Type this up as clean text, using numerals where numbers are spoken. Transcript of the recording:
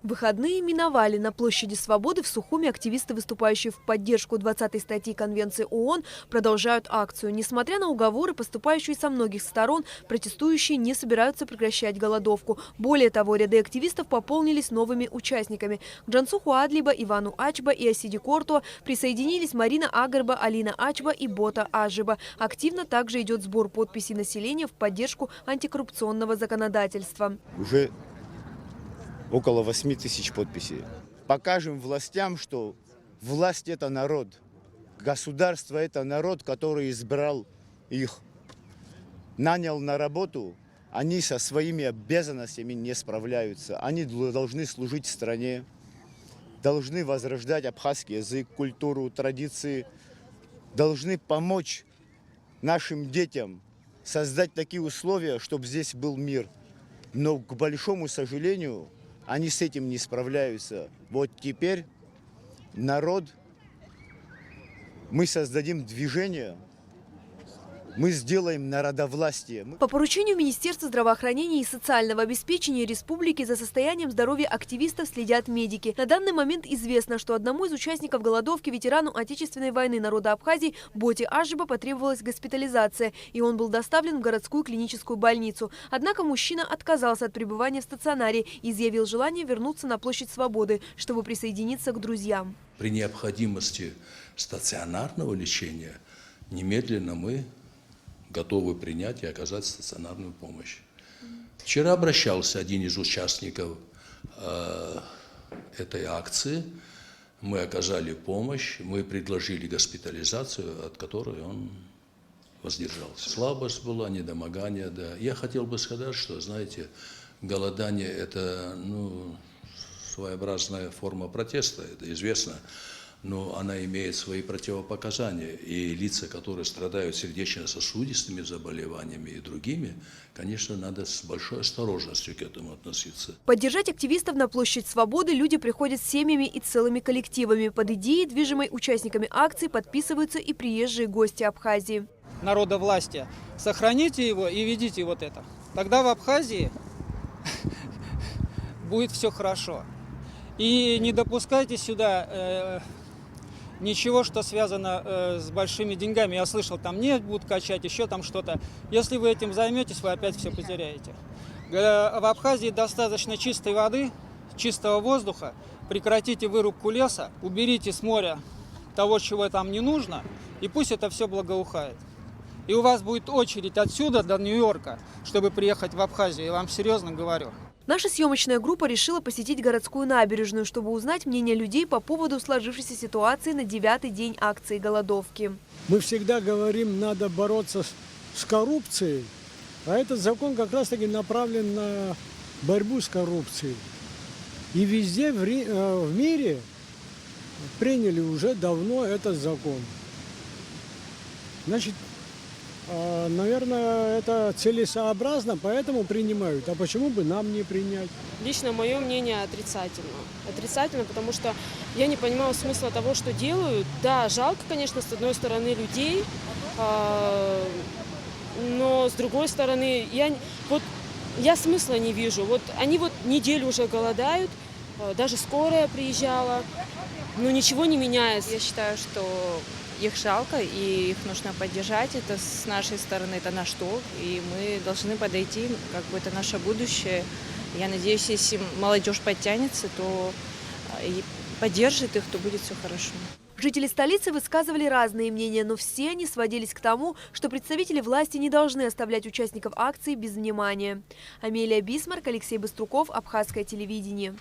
Выходные миновали. На площади Свободы в Сухуми активисты, выступающие в поддержку 20-й статьи Конвенции ООН, продолжают акцию. Несмотря на уговоры, поступающие со многих сторон, протестующие не собираются прекращать голодовку. Более того, ряды активистов пополнились новыми участниками. К Джансуху Адлиба, Ивану Ачба и Асиди Кортуа присоединились Марина Агарба, Алина Ачба и Бота Ажиба. Активно также идет сбор подписей населения в поддержку антикоррупционного законодательства. Уже около 8 тысяч подписей. Покажем властям, что власть – это народ. Государство – это народ, который избрал их. Нанял на работу, они со своими обязанностями не справляются. Они должны служить стране, должны возрождать абхазский язык, культуру, традиции, должны помочь нашим детям создать такие условия, чтобы здесь был мир. Но, к большому сожалению, они с этим не справляются. Вот теперь народ, мы создадим движение, мы сделаем народовластие. По поручению Министерства здравоохранения и социального обеспечения республики за состоянием здоровья активистов следят медики. На данный момент известно, что одному из участников голодовки, ветерану Отечественной войны народа Абхазии Боте Ажиба, потребовалась госпитализация, и он был доставлен в городскую клиническую больницу. Однако мужчина отказался от пребывания в стационаре и изъявил желание вернуться на площадь Свободы, чтобы присоединиться к друзьям. При необходимости стационарного лечения немедленно мы готовы принять и оказать стационарную помощь. Вчера обращался один из участников этой акции. Мы оказали помощь, мы предложили госпитализацию, от которой он воздержался. Слабость была, недомогание, да. Я хотел бы сказать, что, знаете, голодание – это своеобразная форма протеста, это известно. Но она имеет свои противопоказания. И лица, которые страдают сердечно-сосудистыми заболеваниями и другими, конечно, надо с большой осторожностью к этому относиться. Поддержать активистов на площадь Свободы люди приходят с семьями и целыми коллективами. Под идеей, движимой участниками акции, подписываются и приезжие гости Абхазии. Народовластие. Сохраните его и ведите вот это. Тогда в Абхазии будет все хорошо. И не допускайте сюда ничего, что связано с большими деньгами. Я слышал, там нефть будут качать, еще там что-то. Если вы этим займетесь, вы опять все потеряете. В Абхазии достаточно чистой воды, чистого воздуха. Прекратите вырубку леса, уберите с моря того, чего там не нужно, и пусть это все благоухает. И у вас будет очередь отсюда до Нью-Йорка, чтобы приехать в Абхазию. Я вам серьезно говорю. Наша съемочная группа решила посетить городскую набережную, чтобы узнать мнение людей по поводу сложившейся ситуации на 9-й день акции голодовки. Мы всегда говорим, надо бороться с коррупцией, а этот закон как раз-таки направлен на борьбу с коррупцией. И везде в мире приняли уже давно этот закон. Значит, наверное, это целесообразно, поэтому принимают. А почему бы нам не принять? Лично мое мнение отрицательно. Отрицательно, потому что я не понимаю смысла того, что делают. Да, жалко, конечно, с одной стороны людей, но с другой стороны, я смысла не вижу. Вот они неделю уже голодают, даже скорая приезжала, но ничего не меняется. Я считаю, что их жалко, и их нужно поддержать. Это с нашей стороны, это наш долг, и мы должны подойти, как бы это наше будущее. Я надеюсь, если молодежь подтянется, то и поддержит их, то будет все хорошо. Жители столицы высказывали разные мнения, но все они сводились к тому, что представители власти не должны оставлять участников акции без внимания. Амелия Бисмарк, Алексей Быструков, Абхазское телевидение.